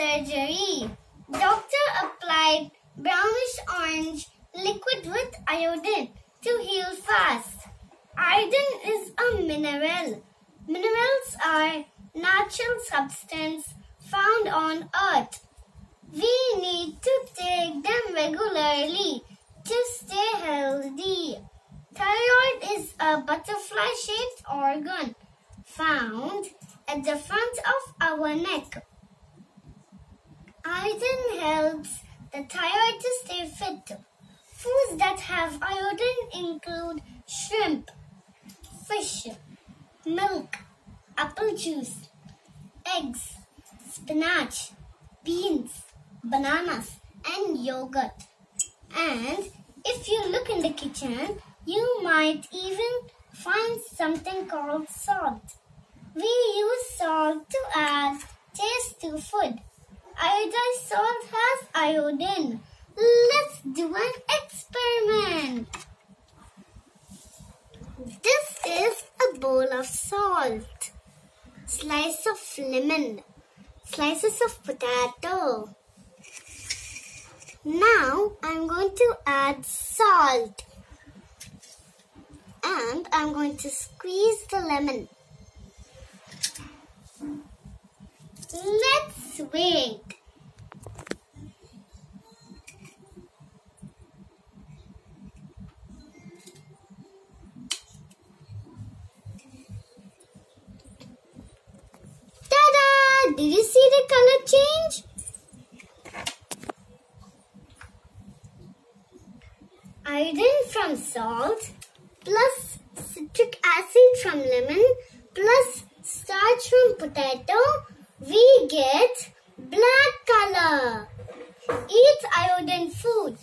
surgery. Doctor applied brownish orange liquid with iodine to heal fast. Iodine is a mineral. Minerals are natural substance found on earth. We need to take them regularly to stay healthy. Thyroid is a butterfly-shaped organ found at the front of our neck. Iodine helps the thyroid to stay fit. Foods that have iodine include shrimp, fish, milk, apple juice, eggs, spinach, beans, bananas, and yogurt. And if you look in the kitchen, you might even find something called salt. We use salt to add taste to food. Iodized salt has iodine. Let's do an experiment. This is a bowl of salt, slice of lemon, slices of potato. Now I'm going to add salt and I'm going to squeeze the lemon. Let's wait. Ta-da! Did you see the color change? Iodine from salt plus citric acid from lemon plus starch from potato, we get black color. Eat iodine food.